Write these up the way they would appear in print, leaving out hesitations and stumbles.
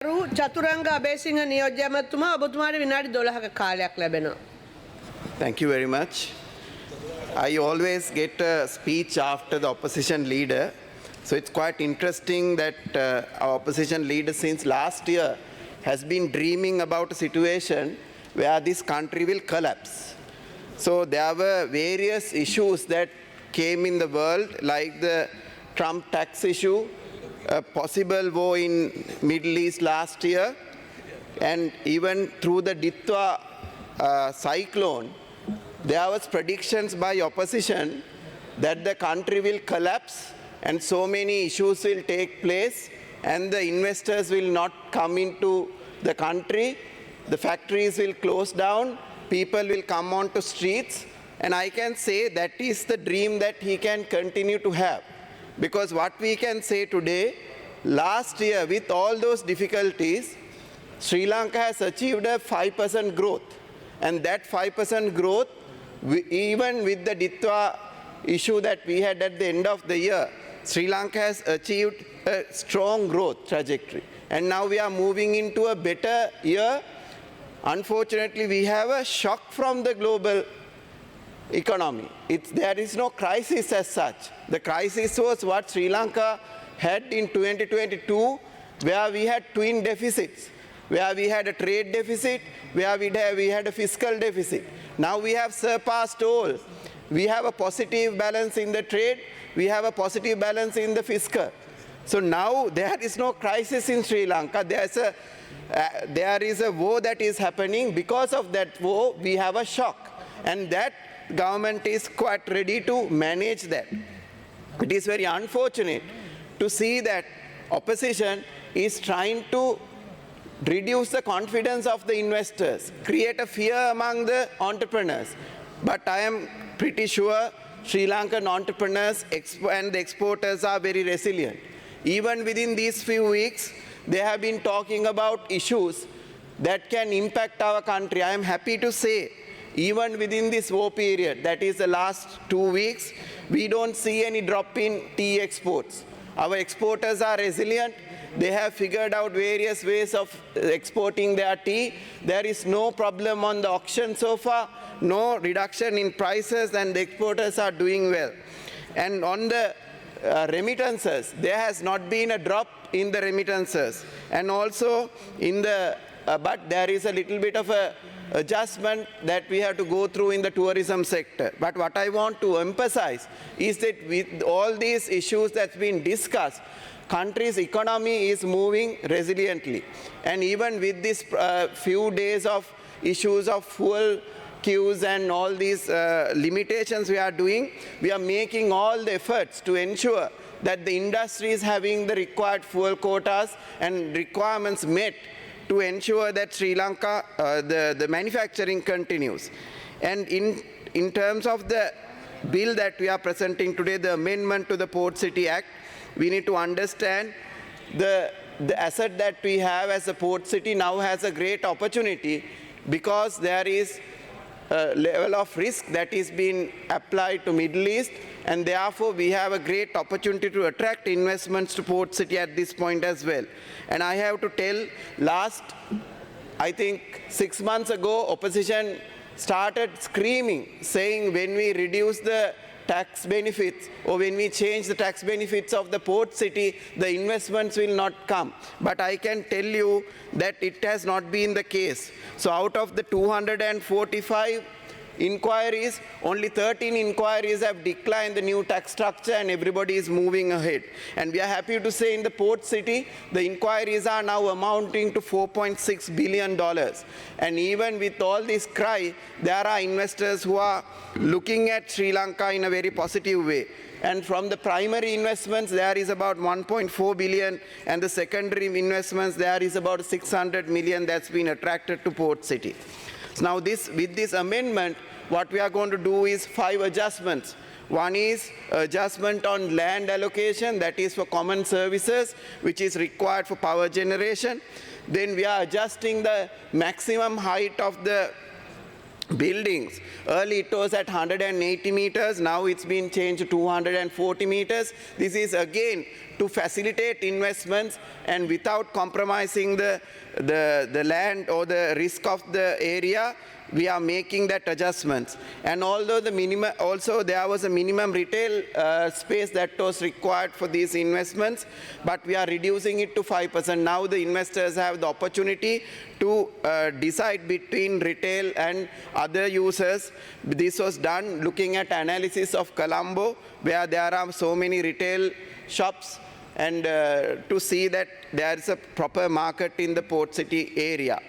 Chathuranga Abeysinghe නියෝජ්‍යමතුමා ඔබතුමාට විනාඩි 12ක කාලයක් ලැබෙනවා. Thank you very much. I always get a speech after the opposition leader. So it's quite interesting that our opposition leader since last year has been dreaming about a situation where this country will collapse. So there were various issues that came in the world, like the Trump tax issue, a possible war in Middle East last year, and even through the Ditwa cyclone, there was predictions by opposition that the country will collapse and so many issues will take place and the investors will not come into the country, the factories will close down, people will come onto streets, and I can say that is the dream that he can continue to have. Because what we can say today, last year with all those difficulties, Sri Lanka has achieved a 5% growth. And that 5% growth, even with the Ditwa issue that we had at the end of the year, Sri Lanka has achieved a strong growth trajectory. And now we are moving into a better year. Unfortunately, we have a shock from the global economy. There is no crisis as such. The crisis was what Sri Lanka had in 2022, where we had twin deficits, where we had a trade deficit, where we had a fiscal deficit. Now we have surpassed all. We have a positive balance in the trade, we have a positive balance in the fiscal. So now there is no crisis in Sri Lanka. There is a war that is happening. Because of that war, we have a shock. And that government is quite ready to manage that. It is very unfortunate to see that opposition is trying to reduce the confidence of the investors, create a fear among the entrepreneurs. But I am pretty sure Sri Lankan entrepreneurs and the exporters are very resilient. Even within these few weeks, they have been talking about issues that can impact our country. I am happy to say, even within this war period, that is the last 2 weeks, we don't see any drop in tea exports. Our exporters are resilient. They have figured out various ways of exporting their tea. There is no problem on the auction so far, no reduction in prices, and the exporters are doing well. And on the remittances, there has not been a drop in the remittances. And also in the, but there is a little bit of a adjustment that we have to go through in the tourism sector. But what I want to emphasize is that with all these issues that's been discussed, country's economy is moving resiliently. And even with this few days of issues of fuel queues and all these limitations we are doing, we are making all the efforts to ensure that the industry is having the required fuel quotas and requirements met to ensure that Sri Lanka, the manufacturing continues. And in terms of the bill that we are presenting today, the amendment to the Port City Act, we need to understand the asset that we have as a port city now has a great opportunity because there is a level of risk that is being applied to Middle East, and therefore we have a great opportunity to attract investments to Port City at this point as well. And I have to tell, I think 6 months ago, opposition started screaming, saying when we reduce the tax benefits or when we change the tax benefits of the port city, the investments will not come. But I can tell you that it has not been the case. So out of the 245 inquiries, only 13 inquiries have declined the new tax structure and everybody is moving ahead. And we are happy to say in the port city, the inquiries are now amounting to $4.6 billion. And even with all this cry, there are investors who are looking at Sri Lanka in a very positive way. And from the primary investments, there is about 1.4 billion, and the secondary investments, there is about 600 million that's been attracted to Port City. So now with this amendment, what we are going to do is 5 adjustments. One is adjustment on land allocation, that is for common services, which is required for power generation. Then we are adjusting the maximum height of the buildings. Early it was at 180 meters, now it's been changed to 240 meters. This is again to facilitate investments and without compromising the land or the risk of the area. We are making that adjustments. And although the minimum, also there was a minimum retail space that was required for these investments, but we are reducing it to 5%. Now the investors have the opportunity to decide between retail and other users. This was done looking at analysis of Colombo, where there are so many retail shops, and to see that there is a proper market in the port city area.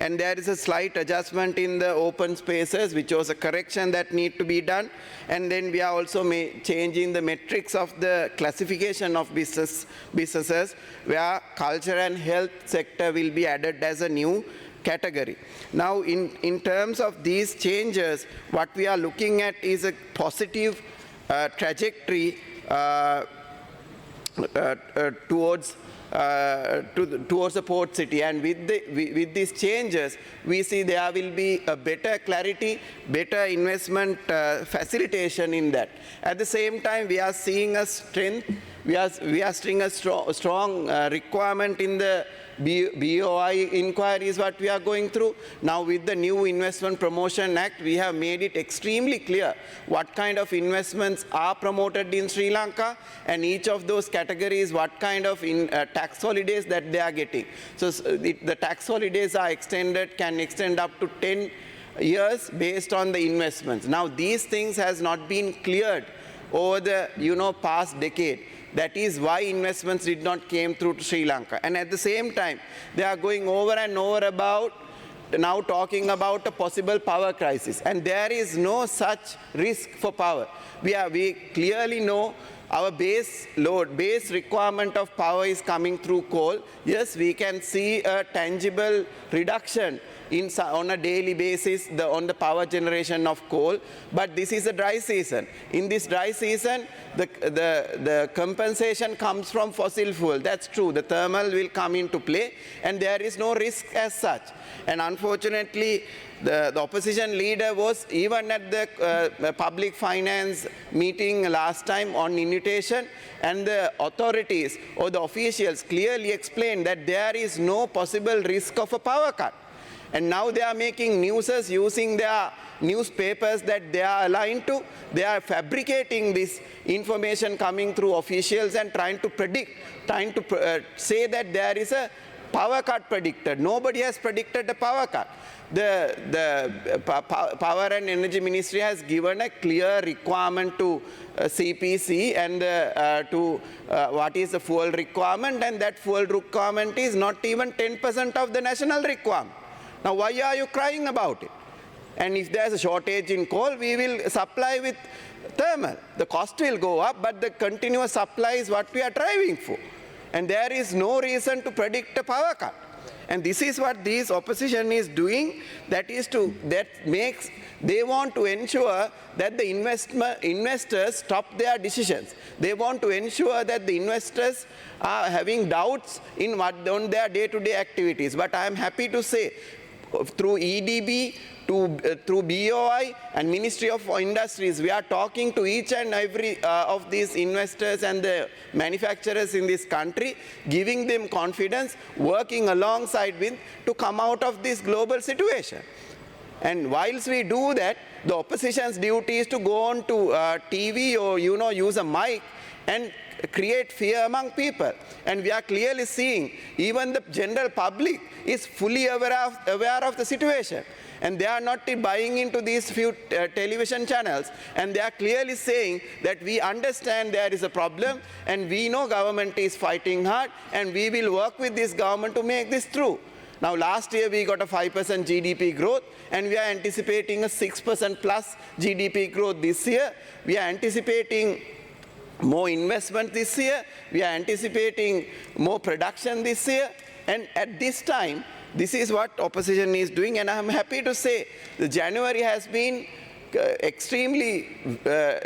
And there is a slight adjustment in the open spaces, which was a correction that need to be done. And then we are also changing the metrics of the classification of businesses, where culture and health sector will be added as a new category. Now, in terms of these changes, what we are looking at is a positive trajectory towards the port city, and with these changes we see there will be a better clarity, better investment facilitation in that. At the same time, we are seeing a strength, we are seeing a strong requirement in the BOI inquiries what we are going through. Now with the new Investment Promotion Act, we have made it extremely clear what kind of investments are promoted in Sri Lanka, and each of those categories what kind of tax holidays that they are getting. So the tax holidays are extended, can extend up to 10 years based on the investments. Now these things has not been cleared over the past decade. That is why investments did not came through to Sri Lanka. And at the same time, they are going over and over about now talking about a possible power crisis. And there is no such risk for power. We clearly know our base load, base requirement of power is coming through coal. Yes, we can see a tangible reduction on a daily basis on the power generation of coal, but this is a dry season. In this dry season, the compensation comes from fossil fuel. That's true. The thermal will come into play, and there is no risk as such. And unfortunately, the opposition leader was even at the public finance meeting last time on invitation, and the authorities or the officials clearly explained that there is no possible risk of a power cut. And now they are making newses using their newspapers that they are aligned to. They are fabricating this information coming through officials and trying to predict, trying to say that there is a power cut predicted. Nobody has predicted a power cut. The Power and Energy Ministry has given a clear requirement to CPC and to what is the fuel requirement, and that fuel requirement is not even 10% of the national requirement. Now, why are you crying about it? And if there's a shortage in coal, we will supply with thermal. The cost will go up, but the continuous supply is what we are driving for. And there is no reason to predict a power cut. And this is what this opposition is doing. They want to ensure that the investors stop their decisions. They want to ensure that the investors are having doubts on their day-to-day activities. But I am happy to say, through EDB, through BOI and Ministry of Industries, we are talking to each and every of these investors and the manufacturers in this country, giving them confidence, working alongside with to come out of this global situation. And whilst we do that, the opposition's duty is to go on to TV or use a mic and create fear among people. And we are clearly seeing even the general public is fully aware of the situation. And they are not buying into these few television channels. And they are clearly saying that we understand there is a problem, and we know government is fighting hard, and we will work with this government to make this through. Now, last year we got a 5% GDP growth, and we are anticipating a 6% plus GDP growth this year. We are anticipating more investment this year. We are anticipating more production this year. And at this time, this is what opposition is doing. And I'm happy to say the January has been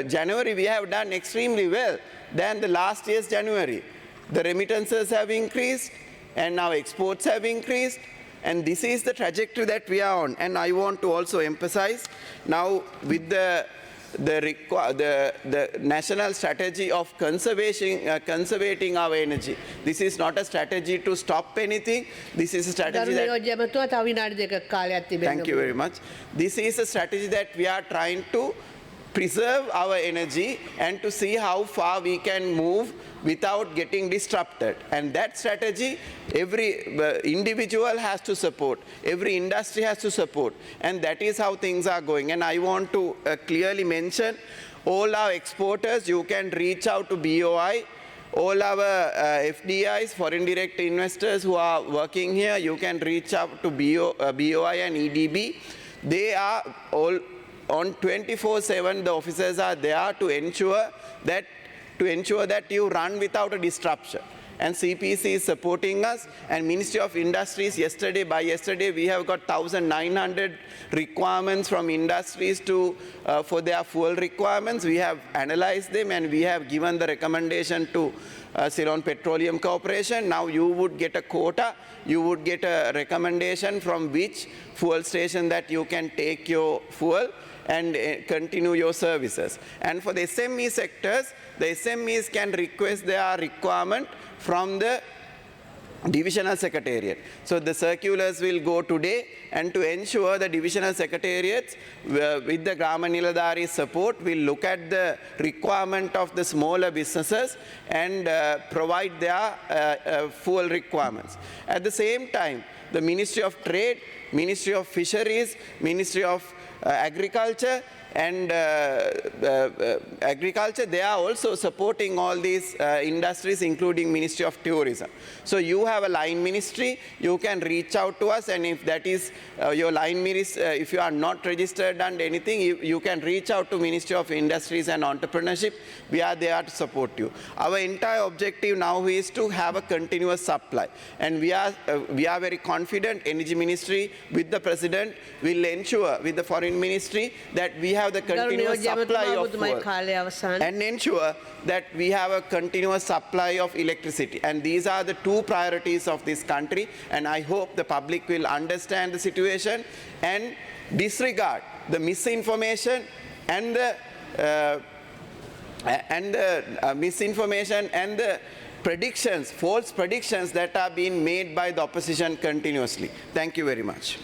January we have done extremely well than the last year's January. The remittances have increased, and now exports have increased. And this is the trajectory that we are on. And I want to also emphasize now with the national strategy of conservating our energy. This is not a strategy to stop anything. This is a strategy ගරු that... නියෝජ්‍ය ඇමතුමා තව විනාඩි දෙකක් කාලයක් තිබෙනවා. Thank you very much. This is a strategy that we are trying to preserve our energy and to see how far we can move without getting disrupted. And that strategy, every individual has to support, every industry has to support, and that is how things are going. And I want to clearly mention all our exporters, you can reach out to BOI. All our FDIs, foreign direct investors who are working here, you can reach out to BOI and EDB. They are all on 24/7. The officers are there to ensure that you run without a disruption. And CPC is supporting us, and Ministry of Industries by yesterday we have got 1,900 requirements from industries for their fuel requirements. We have analyzed them and we have given the recommendation to Ceylon Petroleum Corporation. Now you would get a quota, you would get a recommendation from which fuel station that you can take your fuel and continue your services. And for the SME sectors, the SMEs can request their requirement from the divisional secretariat. So the circulars will go today, and to ensure the divisional secretariats with the Grama Niladhari support will look at the requirement of the smaller businesses and provide their fuel requirements. At the same time, the Ministry of Trade, Ministry of Fisheries, Ministry of Agriculture and agriculture, they are also supporting all these industries, including Ministry of Tourism. So you have a line ministry, you can reach out to us, and if that is your line ministry, if you are not registered and anything, you can reach out to Ministry of Industries and Entrepreneurship. We are there to support you. Our entire objective now is to have a continuous supply, and we are very confident. Energy Ministry with the President will ensure with the Foreign Ministry that we have the continuous supply of fuel and ensure that we have a continuous supply of electricity. And these are the two priorities of this country, and I hope the public will understand the situation and disregard the misinformation and the predictions, false predictions that are being made by the opposition continuously. Thank you very much.